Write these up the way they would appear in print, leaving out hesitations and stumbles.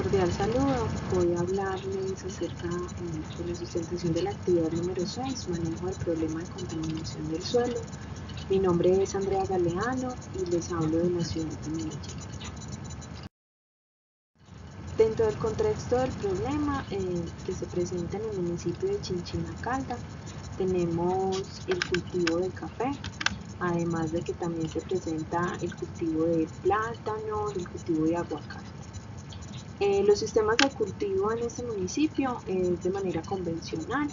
Cordial saludo. Voy a hablarles acerca de la sustentación de la actividad número 6, manejo del problema de contaminación del suelo. Mi nombre es Andrea Galeano y les hablo de la ciudad de Medellín. Dentro del contexto del problema que se presenta en el municipio de Chinchina Calda, tenemos el cultivo de café, además de que también se presenta el cultivo de plátano, el cultivo de aguacate. Los sistemas de cultivo en este municipio es de manera convencional.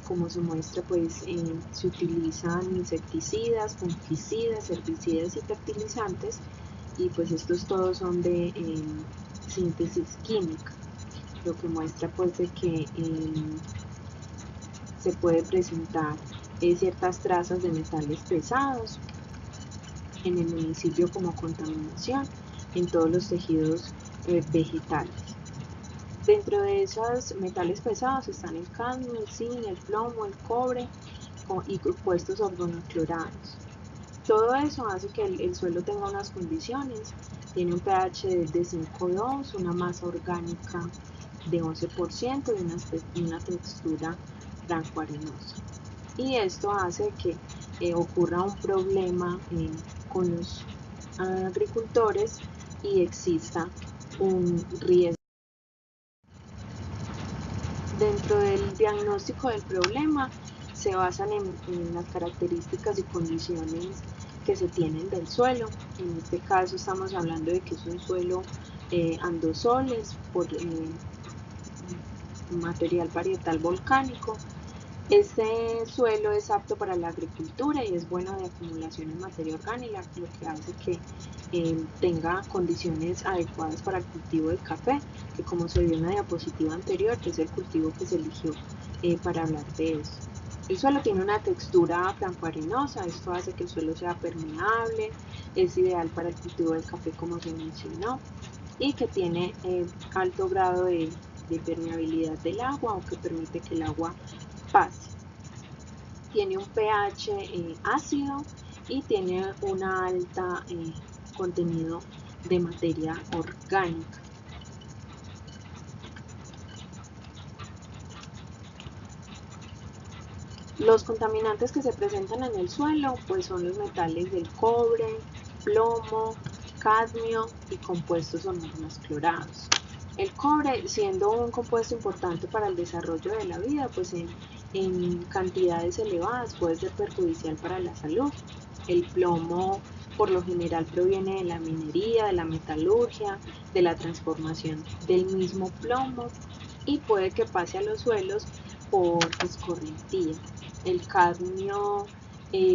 Como se muestra, pues se utilizan insecticidas, fungicidas, herbicidas y fertilizantes, y pues estos todos son de síntesis química, lo que muestra pues de que se puede presentar ciertas trazas de metales pesados en el municipio como contaminación en todos los tejidos vegetales. Dentro de esos metales pesados están el cadmio, el zinc, el plomo, el cobre y compuestos organoclorados. Todo eso hace que el suelo tenga unas condiciones. Tiene un pH de 5,2, una masa orgánica de 11% y una textura blanco-arenosa. Y esto hace que ocurra un problema con los agricultores y exista un riesgo. Dentro del diagnóstico del problema se basan en las características y condiciones que se tienen del suelo. En este caso estamos hablando de que es un suelo andosoles por material parietal volcánico. Este suelo es apto para la agricultura y es bueno de acumulación en materia orgánica, lo que hace que tenga condiciones adecuadas para el cultivo del café, que como se vio en la diapositiva anterior, es el cultivo que se eligió para hablar de eso. El suelo tiene una textura blanco-arenosa, esto hace que el suelo sea permeable, es ideal para el cultivo del café como se mencionó, y que tiene alto grado de permeabilidad del agua, o que permite que el agua pase. Tiene un pH ácido y tiene una alta contenido de materia orgánica. Los contaminantes que se presentan en el suelo pues son los metales del cobre, plomo, cadmio y compuestos organoclorados. El cobre, siendo un compuesto importante para el desarrollo de la vida, pues en cantidades elevadas puede ser perjudicial para la salud. El plomo por lo general proviene de la minería, de la metalurgia, de la transformación del mismo plomo, y puede que pase a los suelos por escorrentía. El cadmio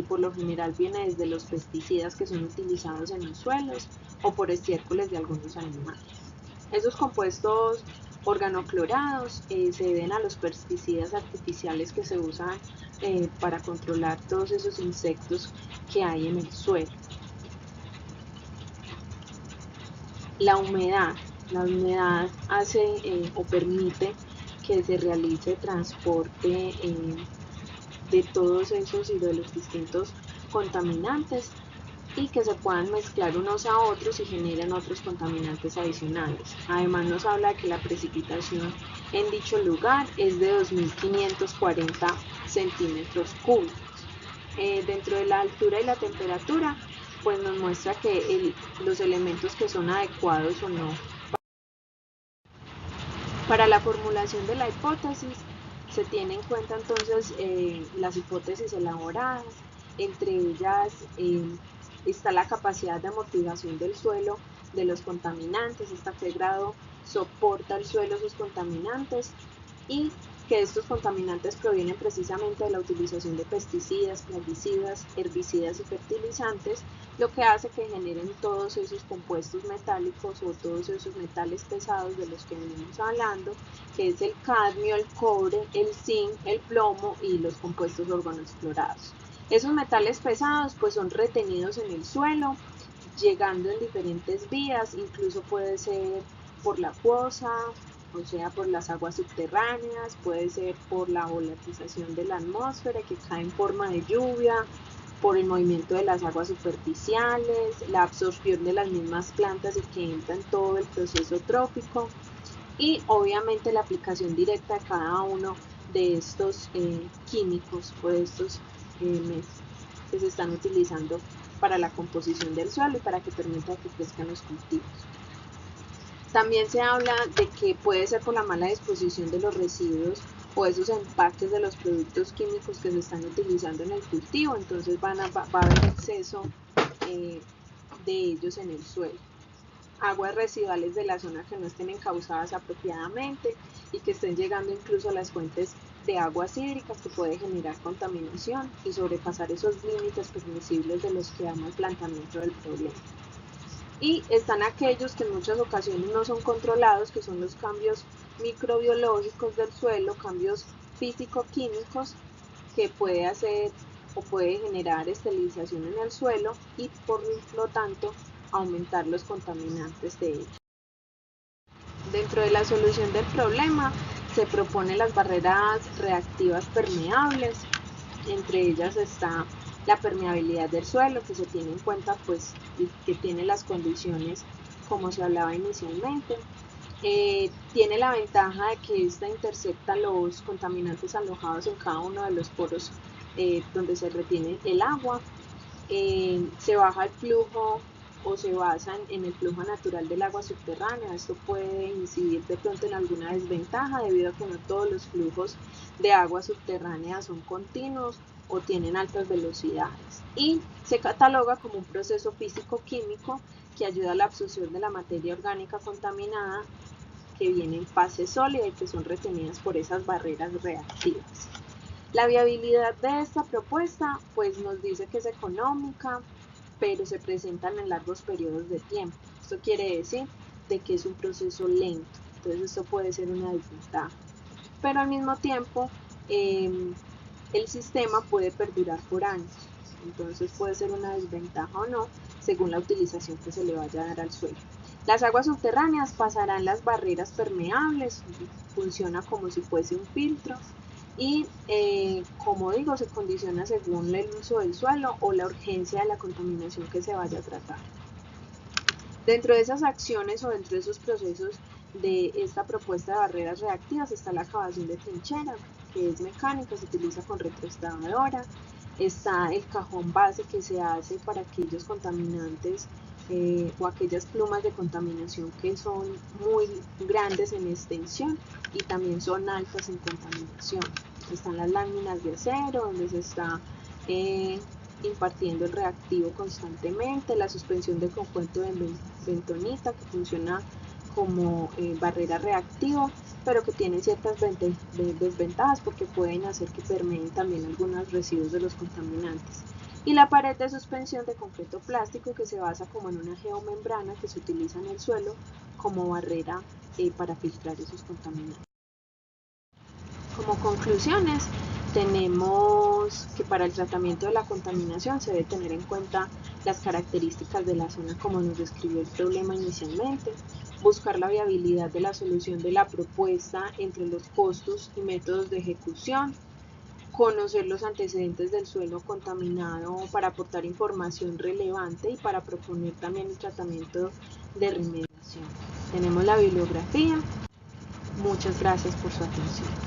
por lo general viene desde los pesticidas que son utilizados en los suelos o por estiércoles de algunos animales. Esos compuestos organoclorados se deben a los pesticidas artificiales que se usan para controlar todos esos insectos que hay en el suelo. La humedad hace o permite que se realice transporte de todos esos y de los distintos contaminantes, y que se puedan mezclar unos a otros y generen otros contaminantes adicionales. Además nos habla de que la precipitación en dicho lugar es de 2.540 centímetros cúbicos. Dentro de la altura y la temperatura, pues nos muestra que los elementos que son adecuados o no. Para la formulación de la hipótesis se tiene en cuenta entonces las hipótesis elaboradas. Entre ellas está la capacidad de amortiguación del suelo de los contaminantes, hasta qué grado soporta el suelo esos contaminantes, y que estos contaminantes provienen precisamente de la utilización de pesticidas, plaguicidas, herbicidas y fertilizantes, lo que hace que generen todos esos compuestos metálicos o todos esos metales pesados de los que venimos hablando, que es el cadmio, el cobre, el zinc, el plomo y los compuestos organoclorados. Esos metales pesados pues son retenidos en el suelo, llegando en diferentes vías, incluso puede ser por la fosa, o sea, por las aguas subterráneas, puede ser por la volatización de la atmósfera que cae en forma de lluvia, por el movimiento de las aguas superficiales, la absorción de las mismas plantas y que entra en todo el proceso trófico, y obviamente la aplicación directa de cada uno de estos químicos o de estos que se están utilizando para la composición del suelo y para que permita que crezcan los cultivos. También se habla de que puede ser por la mala disposición de los residuos o esos empaques de los productos químicos que se están utilizando en el cultivo, entonces va a haber exceso de ellos en el suelo. Aguas residuales de la zona que no estén encauzadas apropiadamente y que estén llegando incluso a las fuentes de aguas hídricas, que puede generar contaminación y sobrepasar esos límites permisibles de los que damos el planteamiento del problema. Y están aquellos que en muchas ocasiones no son controlados, que son los cambios microbiológicos del suelo, cambios físico-químicos que puede hacer o puede generar esterilización en el suelo y por lo tanto aumentar los contaminantes de ellos. Dentro de la solución del problema se proponen las barreras reactivas permeables. Entre ellas está la permeabilidad del suelo, que se tiene en cuenta pues y que tiene las condiciones como se hablaba inicialmente. Tiene la ventaja de que esta intercepta los contaminantes alojados en cada uno de los poros donde se retiene el agua. Se baja el flujo o se basa en el flujo natural del agua subterránea. Esto puede incidir de pronto en alguna desventaja debido a que no todos los flujos de agua subterránea son continuos o tienen altas velocidades, y se cataloga como un proceso físico-químico que ayuda a la absorción de la materia orgánica contaminada que viene en fase sólida y que son retenidas por esas barreras reactivas. La viabilidad de esta propuesta pues nos dice que es económica, pero se presentan en largos periodos de tiempo. Esto quiere decir de que es un proceso lento, entonces esto puede ser una desventaja. Pero al mismo tiempo el sistema puede perdurar por años, entonces puede ser una desventaja o no según la utilización que se le vaya a dar al suelo. Las aguas subterráneas pasarán las barreras permeables, funciona como si fuese un filtro y como digo, se condiciona según el uso del suelo o la urgencia de la contaminación que se vaya a tratar. Dentro de esas acciones o dentro de esos procesos de esta propuesta de barreras reactivas está la cavación de trinchera, que es mecánica, se utiliza con retroexcavadora. Está el cajón base que se hace para aquellos contaminantes o aquellas plumas de contaminación que son muy grandes en extensión y también son altas en contaminación. Están las láminas de acero donde se está impartiendo el reactivo constantemente, la suspensión de compuesto de bentonita que funciona como barrera reactiva, pero que tiene ciertas desventajas porque pueden hacer que permeen también algunos residuos de los contaminantes. Y la pared de suspensión de concreto plástico que se basa como en una geomembrana que se utiliza en el suelo como barrera para filtrar esos contaminantes. Como conclusiones, tenemos que para el tratamiento de la contaminación se debe tener en cuenta las características de la zona como nos describió el problema inicialmente, buscar la viabilidad de la solución de la propuesta entre los costos y métodos de ejecución, conocer los antecedentes del suelo contaminado para aportar información relevante y para proponer también el tratamiento de remediación. Tenemos la bibliografía. Muchas gracias por su atención.